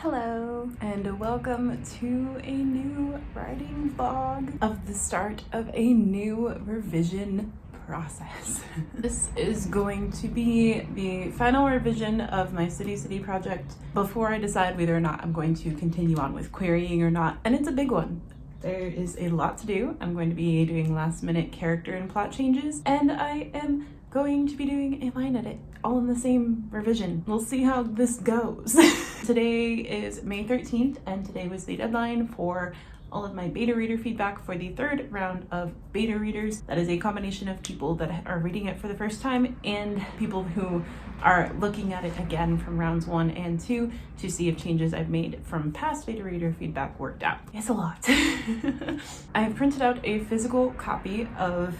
Hello, and welcome to a new writing vlog of the start of a new revision process. This is going to be the final revision of my City project before I decide whether or not I'm going to continue on with querying or not, and it's a big one. There is a lot to do. I'm going to be doing last minute character and plot changes, and I am going to be doing a line edit all in the same revision. We'll see how this goes. Today is May 13th, and today was the deadline for all of my beta reader feedback for the third round of beta readers. That is a combination of people that are reading it for the first time and people who are looking at it again from rounds 1 and 2 to see if changes I've made from past beta reader feedback worked out. It's a lot. I have printed out a physical copy of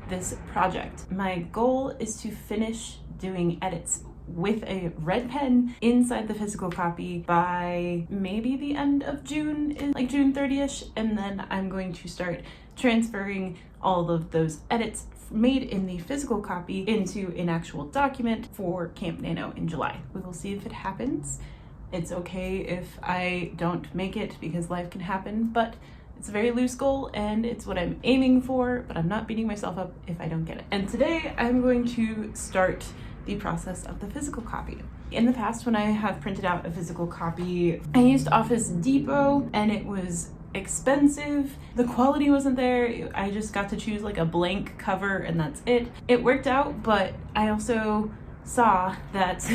this project. My goal is to finish doing edits with a red pen inside the physical copy by maybe the end of June, like June 30ish, and then I'm going to start transferring all of those edits made in the physical copy into an actual document for Camp Nano in July. We will see if it happens. It's okay if I don't make it because life can happen, but it's a very loose goal and it's what I'm aiming for, but I'm not beating myself up if I don't get it. And today I'm going to start the process of the physical copy. In the past, when I have printed out a physical copy, I used Office Depot and it was expensive. The quality wasn't there. I just got to choose like a blank cover and that's it. It worked out, but I also saw that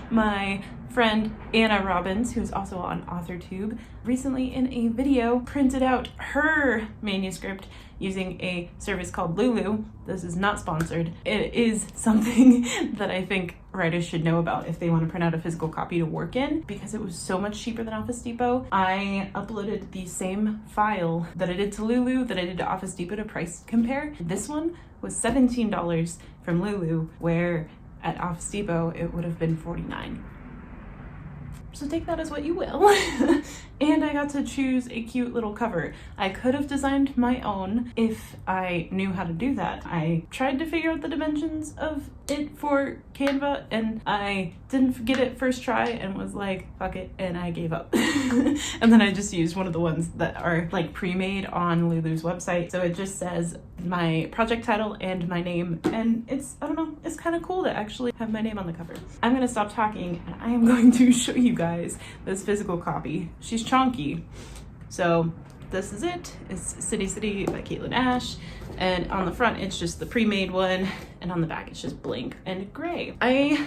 my friend Anna Robbins, who's also on Authortube, recently in a video printed out her manuscript using a service called Lulu. This is not sponsored. It is something that I think writers should know about if they want to print out a physical copy to work in, because it was so much cheaper than Office Depot. I uploaded the same file that I did to Lulu that I did to Office Depot to price compare. This one was $17 from Lulu, where at Office Depot it would have been $49. So take that as what you will. And I got to choose a cute little cover. I could have designed my own if I knew how to do that. I tried to figure out the dimensions of it for Canva and I didn't get it first try and was like, fuck it, and I gave up. And then I just used one of the ones that are like pre-made on Lulu's website. So it just says my project title and my name, and it's, I don't know, it's kind of cool to actually have my name on the cover. I'm gonna stop talking and I am going to show you guys this physical copy. She's chonky. So this is it. It's City by Caitlin Asche, and on the front it's just the pre-made one, and on the back it's just blank and gray. I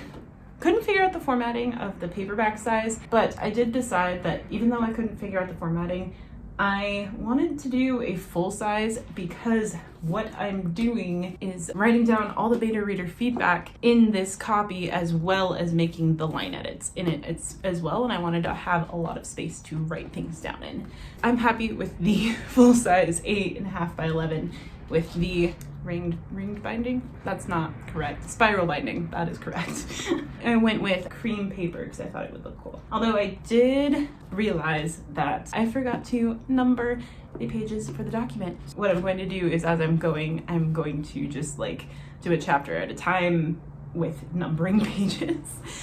couldn't figure out the formatting of the paperback size, but I did decide that even though I couldn't figure out the formatting, I wanted to do a full size because what I'm doing is writing down all the beta reader feedback in this copy as well as making the line edits in it as well, and I wanted to have a lot of space to write things down in. I'm happy with the full size 8.5 by 11 with the ringed binding. That's not correct. Spiral binding, that is correct. I went with cream paper because I thought it would look cool. Although I did realize that I forgot to number the pages for the document. What I'm going to do is, as I'm going to just like do a chapter at a time with numbering pages.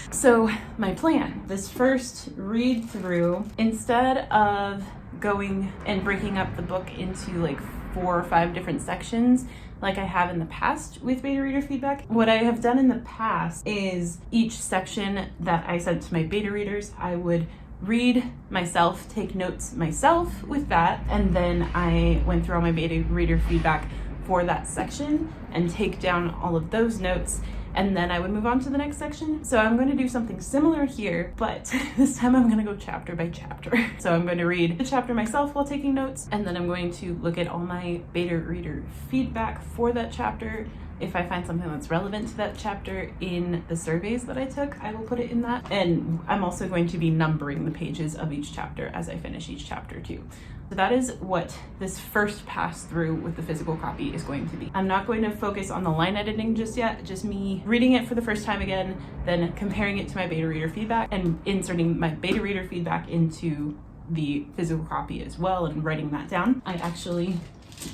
So my plan, this first read through, instead of going and breaking up the book into like 4 or 5 different sections like I have in the past with beta reader feedback, what I have done in the past is each section that I sent to my beta readers, I would read myself, take notes myself with that, and then I went through all my beta reader feedback for that section and take down all of those notes, and then I would move on to the next section. So I'm going to do something similar here, but this time I'm going to go chapter by chapter. So I'm going to read the chapter myself while taking notes, and then I'm going to look at all my beta reader feedback for that chapter. If I find something that's relevant to that chapter in the surveys that I took, I will put it in that. And I'm also going to be numbering the pages of each chapter as I finish each chapter too. So that is what this first pass through with the physical copy is going to be. I'm not going to focus on the line editing just yet, just me reading it for the first time again, then comparing it to my beta reader feedback and inserting my beta reader feedback into the physical copy as well and writing that down. I actually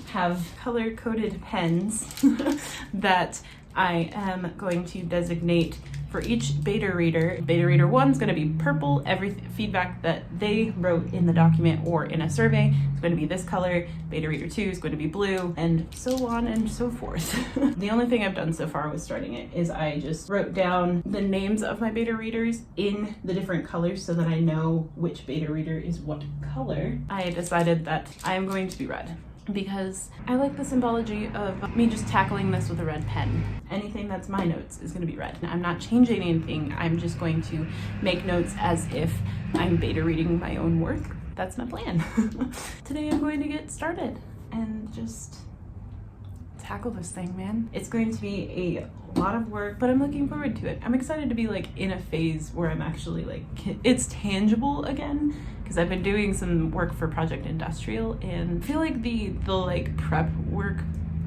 have color-coded pens that I am going to designate for each beta reader. Beta reader 1 is going to be purple. Every feedback that they wrote in the document or in a survey is going to be this color. Beta reader 2 is going to be blue, and so on and so forth. The only thing I've done so far with starting it is I just wrote down the names of my beta readers in the different colors so that I know which beta reader is what color. I decided that I'm going to be red, because I like the symbology of me just tackling this with a red pen. Anything that's my notes is going to be red. I'm not changing anything. I'm just going to make notes as if I'm beta reading my own work. That's my plan. Today I'm going to get started and just tackle this thing, man. It's going to be a lot of work, but I'm looking forward to it. I'm excited to be like in a phase where I'm actually like, it's tangible again, because I've been doing some work for Project Industrial, and I feel like the like prep work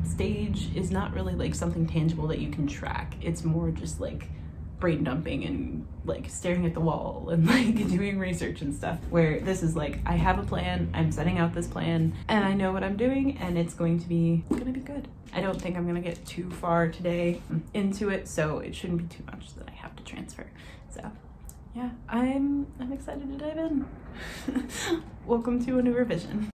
stage is not really like something tangible that you can track. It's more just like brain dumping and like staring at the wall and like doing research and stuff, where this is like, I have a plan, I'm setting out this plan, and I know what I'm doing, and it's going to be good. I don't think I'm gonna get too far today into it, so it shouldn't be too much that I have to transfer. So yeah, I'm excited to dive in. Welcome to a new revision.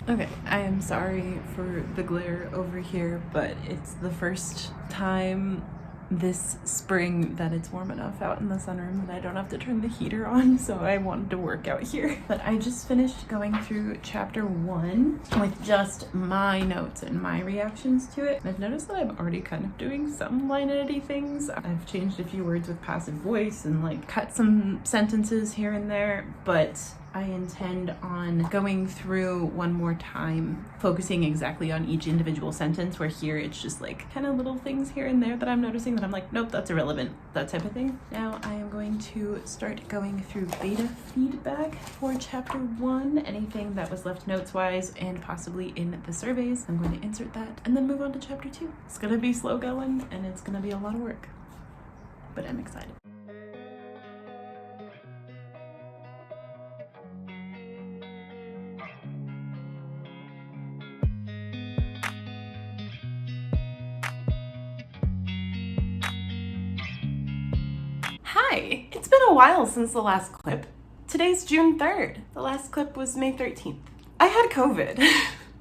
Okay, I am sorry for the glare over here, but it's the first time this spring that it's warm enough out in the sunroom that I don't have to turn the heater on, so I wanted to work out here. But I just finished going through chapter 1 with just my notes and my reactions to it. And I've noticed that I'm already kind of doing some line edity things. I've changed a few words with passive voice and like cut some sentences here and there, but I intend on going through one more time, focusing exactly on each individual sentence, where here it's just like kind of little things here and there that I'm noticing that I'm like, nope, that's irrelevant, that type of thing. Now I am going to start going through beta feedback for chapter 1, anything that was left notes-wise and possibly in the surveys. I'm going to insert that and then move on to chapter 2. It's gonna be slow going and it's gonna be a lot of work, but I'm excited. Hi! It's been a while since the last clip. Today's June 3rd. The last clip was May 13th. I had COVID.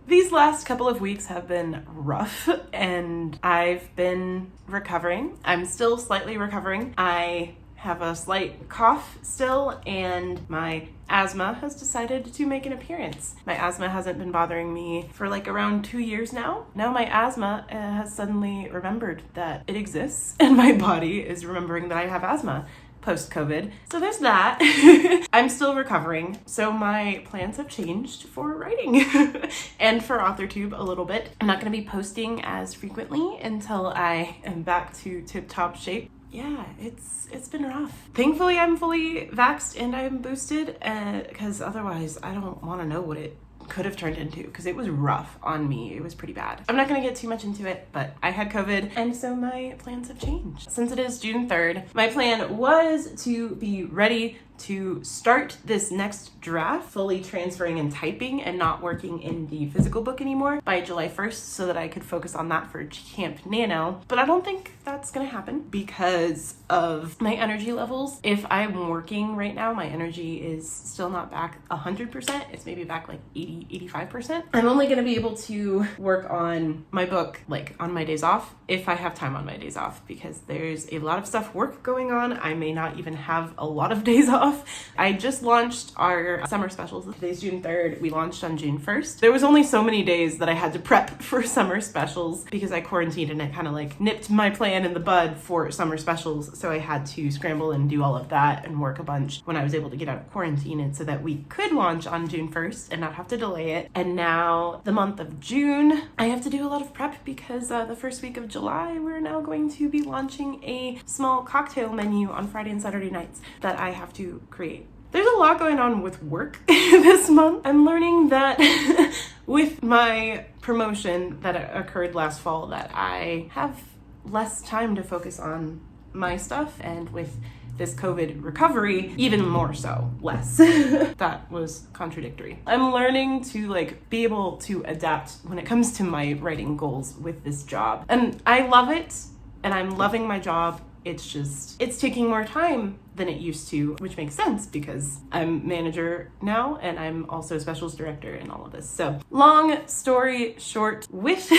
These last couple of weeks have been rough and I've been recovering. I'm still slightly recovering. I have a slight cough still, and my asthma has decided to make an appearance. My asthma hasn't been bothering me for like around 2 years now. Now my asthma has suddenly remembered that it exists, and my body is remembering that I have asthma post-COVID. So there's that. I'm still recovering, so my plans have changed for writing and for Authortube a little bit. I'm not going to be posting as frequently until I am back to tip-top shape. Yeah, it's been rough. Thankfully, I'm fully vaxxed and I'm boosted, because otherwise I don't want to know what it could have turned into, because it was rough on me. It was pretty bad. I'm not going to get too much into it, but I had COVID, and so my plans have changed. Since it is June 3rd, my plan was to be ready to start this next draft, fully transferring and typing and not working in the physical book anymore by July 1st, so that I could focus on that for Camp Nano. But I don't think that's gonna happen because of my energy levels. If I'm working right now, my energy is still not back 100%. It's maybe back like 80-85%. I'm only gonna be able to work on my book like on my days off, if I have time on my days off, because there's a lot of work going on. I may not even have a lot of days off. I just launched our summer specials. Today's June 3rd. We launched on June 1st. There was only so many days that I had to prep for summer specials because I quarantined, and it kind of like nipped my plan in the bud for summer specials. So I had to scramble and do all of that and work a bunch when I was able to get out of quarantine, and so that we could launch on June 1st and not have to delay it. And now the month of June, I have to do a lot of prep because the first week of July, we're now going to be launching a small cocktail menu on Friday and Saturday nights that I have to create. There's a lot going on with work this month. I'm learning that with my promotion that occurred last fall that I have less time to focus on my stuff, and with this COVID recovery, even more so, less. That was contradictory. I'm learning to like be able to adapt when it comes to my writing goals with this job. And I love it, and I'm loving my job. It's taking more time than it used to, which makes sense because I'm manager now and I'm also specials director in all of this. So long story short, with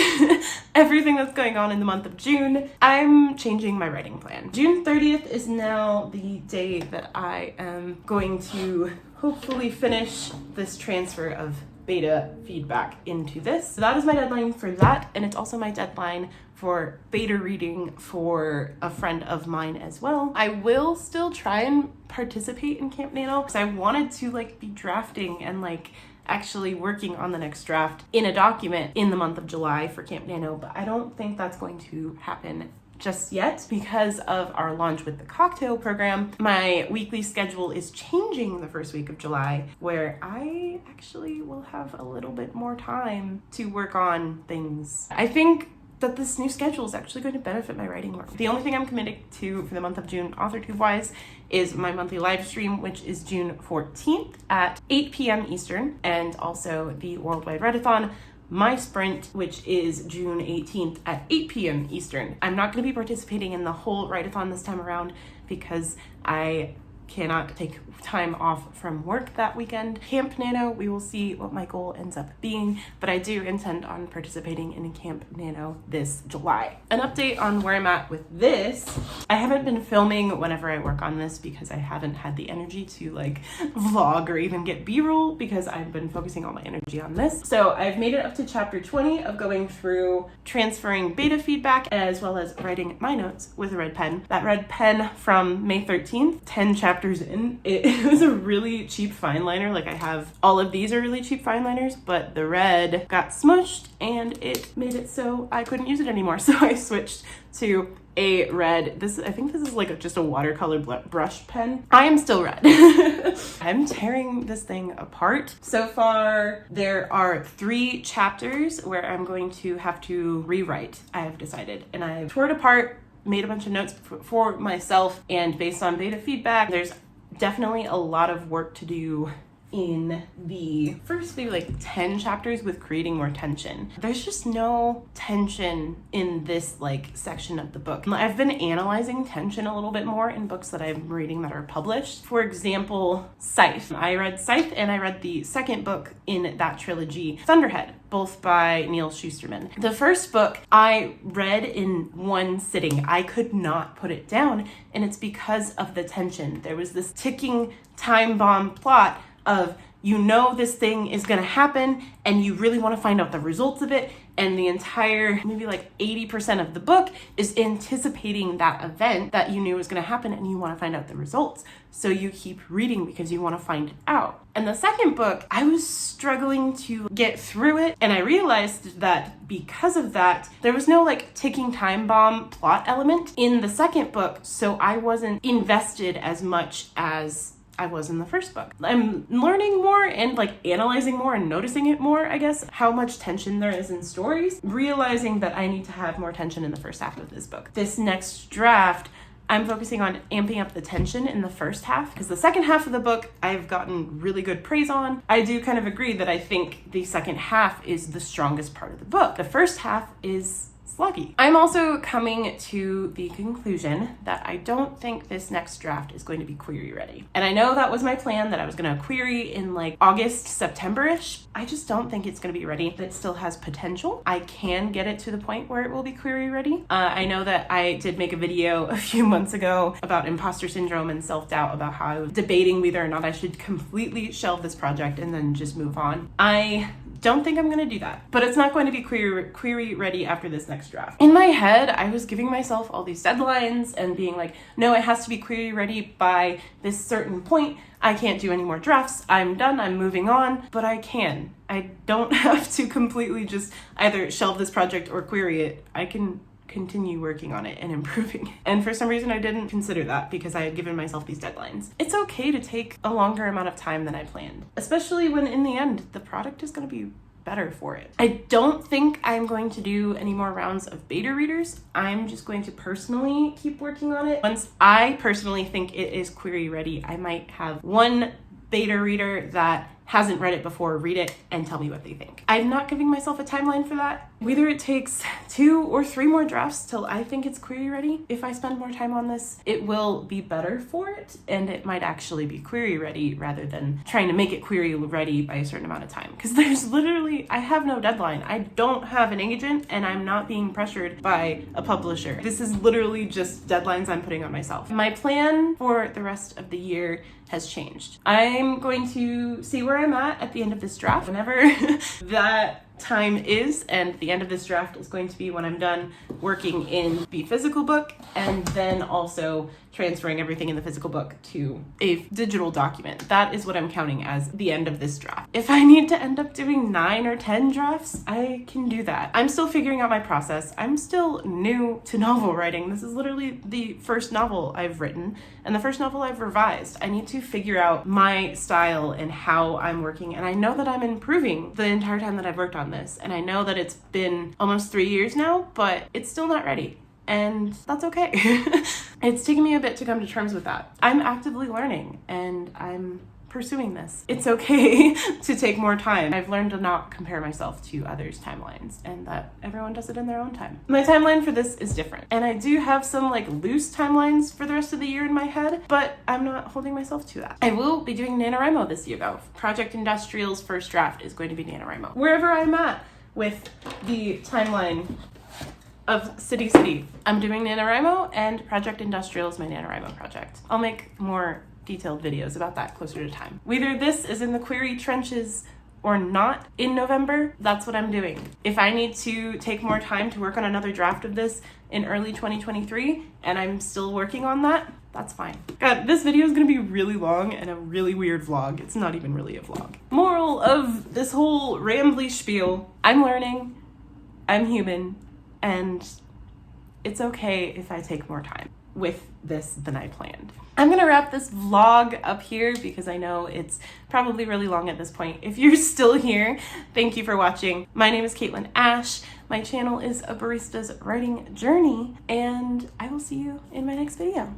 everything that's going on in the month of June, I'm changing my writing plan. June 30th is now the day that I am going to hopefully finish this transfer of beta feedback into this. So that is my deadline for that, and it's also my deadline for beta reading for a friend of mine as well. I will still try and participate in Camp Nano because I wanted to like be drafting and like actually working on the next draft in a document in the month of July for Camp Nano, but I don't think that's going to happen just yet because of our launch with the cocktail program. My weekly schedule is changing the first week of July, where I actually will have a little bit more time to work on things. I think that this new schedule is actually going to benefit my writing more. The only thing I'm committed to for the month of June, Authortube wise, is my monthly live stream, which is June 14th at 8 p.m. Eastern, and also the Worldwide Readathon, my sprint, which is June 18th at 8 p.m. Eastern. I'm not going to be participating in the whole write-a-thon this time around because I cannot take time off from work that weekend. Camp Nano, we will see what my goal ends up being, but I do intend on participating in Camp Nano this July. An update on where I'm at with this. I haven't been filming whenever I work on this because I haven't had the energy to like vlog or even get B-roll because I've been focusing all my energy on this. So I've made it up to chapter 20 of going through transferring beta feedback as well as writing my notes with a red pen. That red pen from May 13th, 10 chapters in, it was a really cheap fine liner. Like I have all of these are really cheap fine liners, but the red got smushed and it made it so I couldn't use it anymore. So I switched to a red. I think this is like just a watercolor brush pen. I am still red. I'm tearing this thing apart. So far, there are 3 chapters where I'm going to have to rewrite, I have decided. And I've tore it apart, made a bunch of notes for myself, and based on beta feedback, there's definitely a lot of work to do in the first maybe like 10 chapters with creating more tension. There's just no tension in this like section of the book. I've been analyzing tension a little bit more in books that I'm reading that are published. For example, Scythe. I read Scythe and I read the second book in that trilogy, Thunderhead, both by Neil Shusterman. The first book I read in one sitting. I could not put it down, and it's because of the tension. There was this ticking time bomb plot of, you know, this thing is going to happen and you really want to find out the results of it, and the entire maybe like 80% of the book is anticipating that event that you knew was going to happen and you want to find out the results. So you keep reading because you want to find out. And the second book, I was struggling to get through it, and I realized that because of that, there was no like ticking time bomb plot element in the second book, so I wasn't invested as much as I was in the first book. I'm learning more and like analyzing more and noticing it more, I guess, how much tension there is in stories, realizing that I need to have more tension in the first half of this book. This next draft, I'm focusing on amping up the tension in the first half, because the second half of the book I've gotten really good praise on. I do kind of agree that I think the second half is the strongest part of the book. The first half is sluggy. I'm also coming to the conclusion that I don't think this next draft is going to be query ready. And I know that was my plan, that I was going to query in like August, September-ish. I just don't think it's going to be ready. It still has potential. I can get it to the point where it will be query ready. I know that I did make a video a few months ago about imposter syndrome and self-doubt, about how I was debating whether or not I should completely shelve this project and then just move on. I don't think I'm going to do that, but it's not going to be query ready after this next draft. In my head, I was giving myself all these deadlines and being like, no, it has to be query ready by this certain point. I can't do any more drafts. I'm done. I'm moving on, but I can. I don't have to completely just either shelve this project or query it. I can continue working on it and improving. And for some reason, I didn't consider that because I had given myself these deadlines. It's okay to take a longer amount of time than I planned, especially when in the end, the product is going to be better for it. I don't think I'm going to do any more rounds of beta readers. I'm just going to personally keep working on it. Once I personally think it is query ready, I might have one beta reader that hasn't read it before read it and tell me what they think. I'm not giving myself a timeline for that. Whether it takes 2 or 3 more drafts till I think it's query ready, if I spend more time on this, it will be better for it, and it might actually be query ready rather than trying to make it query ready by a certain amount of time. Because there's literally, I have no deadline. I don't have an agent, and I'm not being pressured by a publisher. This is literally just deadlines I'm putting on myself. My plan for the rest of the year has changed. I'm going to see where I'm at the end of this draft. Whenever that time is, and the end of this draft is going to be when I'm done working in the physical book and then also transferring everything in the physical book to a digital document. That is what I'm counting as the end of this draft. If I need to end up doing 9 or 10 drafts, I can do that. I'm still figuring out my process. I'm still new to novel writing. This is literally the first novel I've written and the first novel I've revised. I need to figure out my style and how I'm working, and I know that I'm improving the entire time that I've worked on this, and I know that it's been almost 3 years now, but it's still not ready. And that's okay. It's taken me a bit to come to terms with that. I'm actively learning and I'm pursuing this. It's okay to take more time. I've learned to not compare myself to others' timelines and that everyone does it in their own time. My timeline for this is different. And I do have some like loose timelines for the rest of the year in my head, but I'm not holding myself to that. I will be doing NaNoWriMo this year though. Project Industrial's first draft is going to be NaNoWriMo. Wherever I'm at with the timeline of City, I'm doing NaNoWriMo, and Project Industrial is my NaNoWriMo project. I'll make more detailed videos about that closer to time. Whether this is in the query trenches or not in November, that's what I'm doing. If I need to take more time to work on another draft of this in early 2023, and I'm still working on that, that's fine. God, this video is gonna be really long and a really weird vlog. It's not even really a vlog. Moral of this whole rambly spiel, I'm learning, I'm human, and it's okay if I take more time with this than I planned. I'm gonna wrap this vlog up here because I know it's probably really long at this point. If you're still here, thank you for watching. My name is Caitlin Asche. My channel is A Barista's Writing Journey, and I will see you in my next video.